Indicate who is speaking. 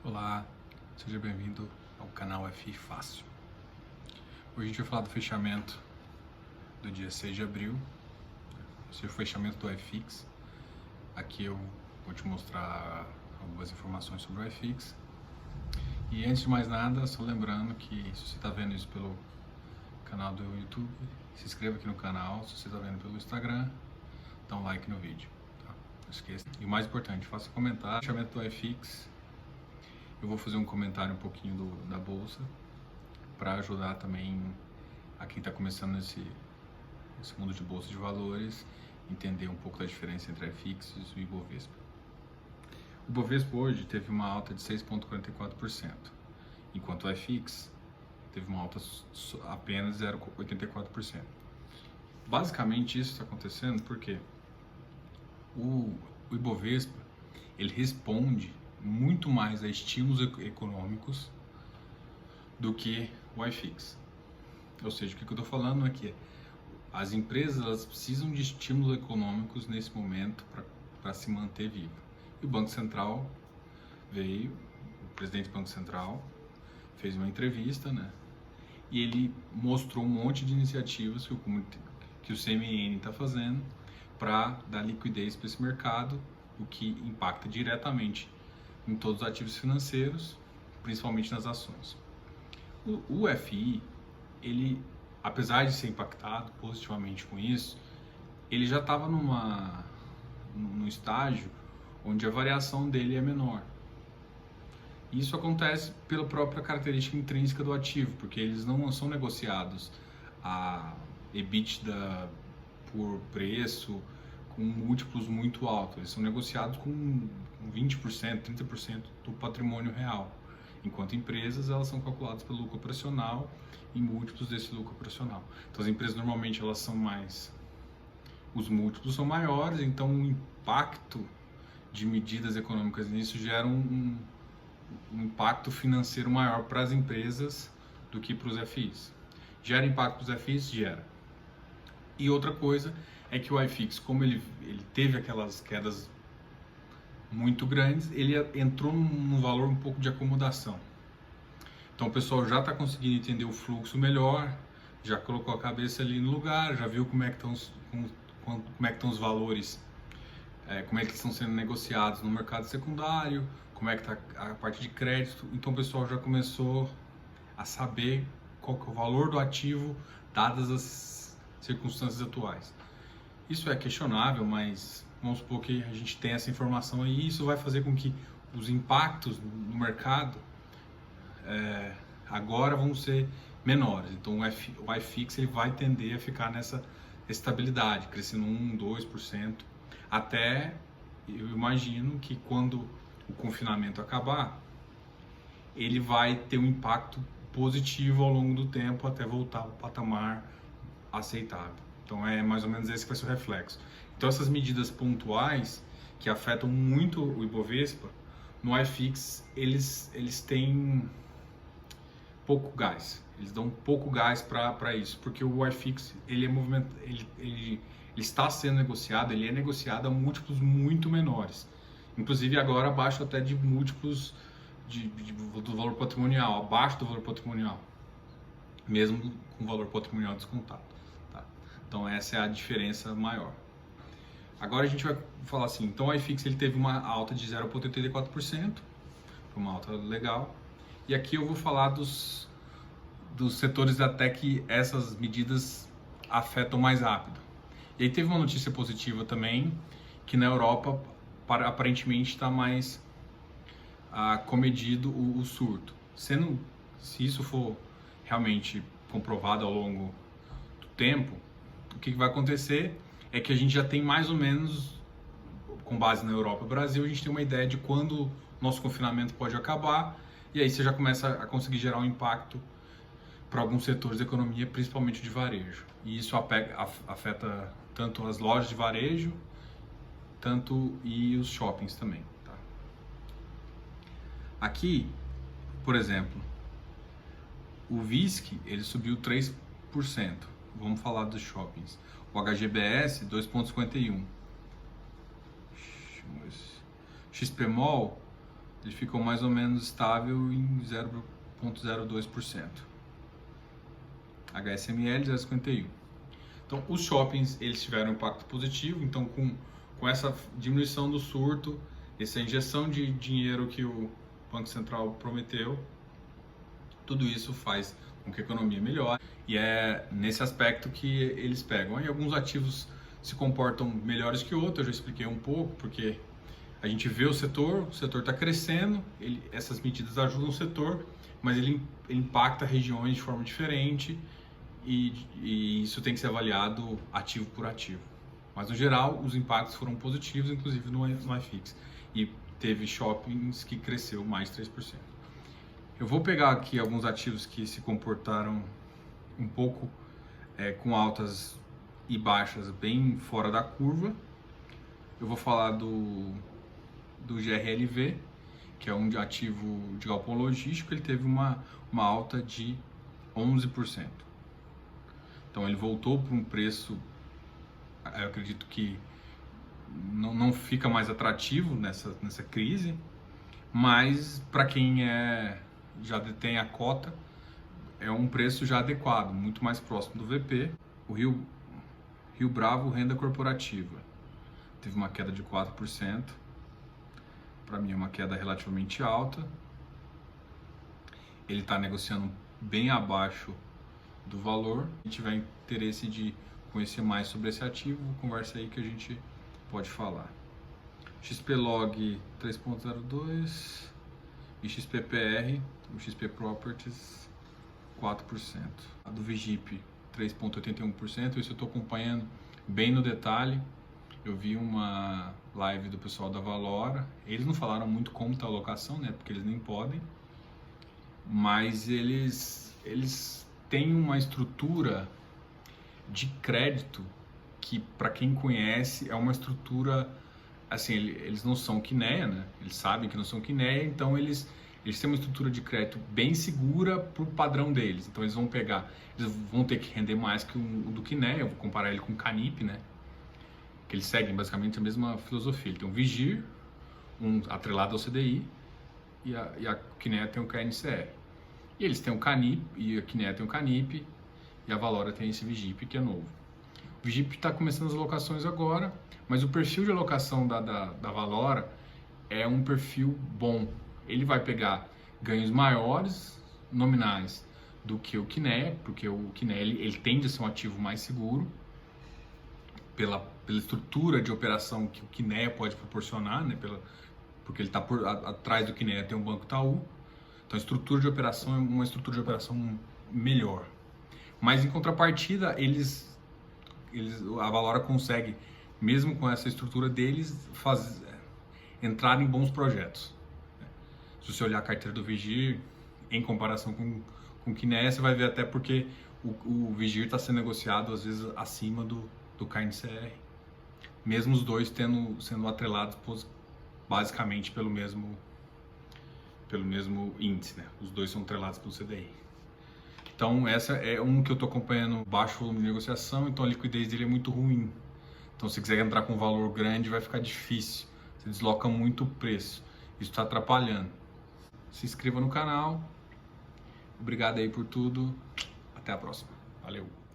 Speaker 1: Olá, seja bem-vindo ao canal FI Fácil. Hoje a gente vai falar do fechamento do dia 6 de abril, esse é o fechamento do iFix. Aqui eu vou te mostrar algumas informações sobre o iFix. E antes de mais nada, só lembrando que se você está vendo isso pelo canal do YouTube, se inscreva aqui no canal. Se você está vendo pelo Instagram, dá um like no vídeo, tá? Não esqueça. E o mais importante, faça comentário. Fechamento do iFix. Eu vou fazer um comentário um pouquinho da bolsa para ajudar também a quem está começando nesse mundo de bolsa de valores, entender um pouco da diferença entre iFix e o Ibovespa. O Ibovespa hoje teve uma alta de 6,44%, enquanto o iFix teve uma alta apenas de 0,84%. Basicamente isso está acontecendo porque o Ibovespa ele responde muito mais a estímulos econômicos do que o iFix. Ou seja, o que eu estou falando é que as empresas elas precisam de estímulos econômicos nesse momento para se manter viva. E o Banco Central veio, o presidente do Banco Central fez uma entrevista, né? E ele mostrou um monte de iniciativas que o CMN está fazendo para dar liquidez para esse mercado, o que impacta diretamente em todos os ativos financeiros, principalmente nas ações. O FI, ele, apesar de ser impactado positivamente com isso, ele já estava num estágio onde a variação dele é menor. Isso acontece pela própria característica intrínseca do ativo, porque eles não são negociados a EBITDA por preço, com múltiplos muito altos, eles são negociados com 20%, 30% do patrimônio real, enquanto empresas elas são calculadas pelo lucro operacional e múltiplos desse lucro operacional. Então as empresas normalmente elas são os múltiplos são maiores, então o impacto de medidas econômicas nisso gera um impacto financeiro maior para as empresas do que para os FIs. Gera impacto para os FIs? Gera. E outra coisa é que o iFix, como ele teve aquelas quedas muito grandes, ele entrou num valor um pouco de acomodação. Então o pessoal já está conseguindo entender o fluxo melhor, já colocou a cabeça ali no lugar, já viu como é que estão os valores, como é que estão sendo negociados no mercado secundário, como é que está a parte de crédito. Então o pessoal já começou a saber qual que é o valor do ativo dadas as circunstâncias atuais. Isso é questionável, mas vamos supor que a gente tem essa informação aí, e isso vai fazer com que os impactos no mercado agora vão ser menores. Então o iFix ele vai tender a ficar nessa estabilidade, crescendo 1, 2%, até eu imagino que quando o confinamento acabar, ele vai ter um impacto positivo ao longo do tempo até voltar ao patamar aceitável. Então é mais ou menos esse que vai ser o reflexo. Então essas medidas pontuais que afetam muito o Ibovespa, no iFix eles têm pouco gás. Eles dão pouco gás para isso, porque o iFix ele está sendo negociado, ele é negociado a múltiplos muito menores. Inclusive agora abaixo até de múltiplos do valor patrimonial, abaixo do valor patrimonial, mesmo com o valor patrimonial descontado. Então essa é a diferença maior. Agora a gente vai falar assim, então o iFix ele teve uma alta de 0,84%, foi uma alta legal. E aqui eu vou falar dos setores até que essas medidas afetam mais rápido. E aí teve uma notícia positiva também, que na Europa aparentemente está mais comedido o surto. Se isso for realmente comprovado ao longo do tempo, o que vai acontecer é que a gente já tem mais ou menos, com base na Europa e Brasil, a gente tem uma ideia de quando o nosso confinamento pode acabar, e aí você já começa a conseguir gerar um impacto para alguns setores da economia, principalmente de varejo. E isso afeta tanto as lojas de varejo, e os shoppings também. Tá? Aqui, por exemplo, o VISC ele subiu 3%. Vamos falar dos shoppings. O HGBS 2,51. XPMOL ele ficou mais ou menos estável em 0,02%. HSML 0,51%. Então, os shoppings eles tiveram um impacto positivo. Então, com essa diminuição do surto, essa injeção de dinheiro que o Banco Central prometeu, tudo isso faz com que a economia melhore. E é nesse aspecto que eles pegam. Aí alguns ativos se comportam melhores que outros, eu já expliquei um pouco, porque a gente vê o setor está crescendo, essas medidas ajudam o setor, mas ele impacta regiões de forma diferente e isso tem que ser avaliado ativo por ativo. Mas no geral, os impactos foram positivos, inclusive no iFix. E teve shoppings que cresceu mais 3%. Eu vou pegar aqui alguns ativos que se comportaram um pouco com altas e baixas bem fora da curva. Eu vou falar do GRLV, que é um ativo de galpão logístico. Ele teve uma alta de 11%. Então ele voltou para um preço, eu acredito que não fica mais atrativo nessa crise, mas para quem já detém a cota, é um preço já adequado, muito mais próximo do VP. O Rio Bravo Renda Corporativa teve uma queda de 4%, para mim é uma queda relativamente alta. Ele está negociando bem abaixo do valor. Se tiver interesse de conhecer mais sobre esse ativo, conversa aí que a gente pode falar. XPlog 3.02 e XPPR, o XP Properties 4%. A do Vigip 3.81%, isso eu estou acompanhando bem no detalhe. Eu vi uma live do pessoal da Valora, eles não falaram muito como está a alocação, né, porque eles nem podem, mas eles têm uma estrutura de crédito que, para quem conhece, é uma estrutura, assim, eles não são Kinea, né, eles sabem que não são Kinea, então eles têm uma estrutura de crédito bem segura para o padrão deles. Então eles vão ter que render mais que o do Kinea. Eu vou comparar ele com o Canip, né? Que eles seguem basicamente a mesma filosofia. Ele tem um Vigir, um atrelado ao CDI, e a Kinea tem o KNCR. E eles têm o Canip, e a Kinea tem o Canip, e a Valora tem esse Vigip, que é novo. O Vigip está começando as alocações agora, mas o perfil de alocação da Valora é um perfil bom. Ele vai pegar ganhos maiores, nominais, do que o Kinea, porque o Kinea ele tende a ser um ativo mais seguro, pela estrutura de operação que o Kinea pode proporcionar, né? Porque ele está atrás do Kinea tem um Banco Itaú. Então a estrutura de operação é uma estrutura de operação melhor. Mas em contrapartida, a Valora consegue, mesmo com essa estrutura deles, entrar em bons projetos. Se você olhar a carteira do Vigir em comparação com o Kinea, você vai ver até porque o Vigir está sendo negociado às vezes acima do KNCR, mesmo os dois sendo atrelados basicamente pelo mesmo índice, né? Os dois são atrelados pelo CDI. Então essa é um que eu estou acompanhando, baixo volume de negociação, então a liquidez dele é muito ruim. Então se quiser entrar com um valor grande vai ficar difícil, você desloca muito o preço, isso está atrapalhando. Se inscreva no canal, obrigado aí por tudo, até a próxima, valeu!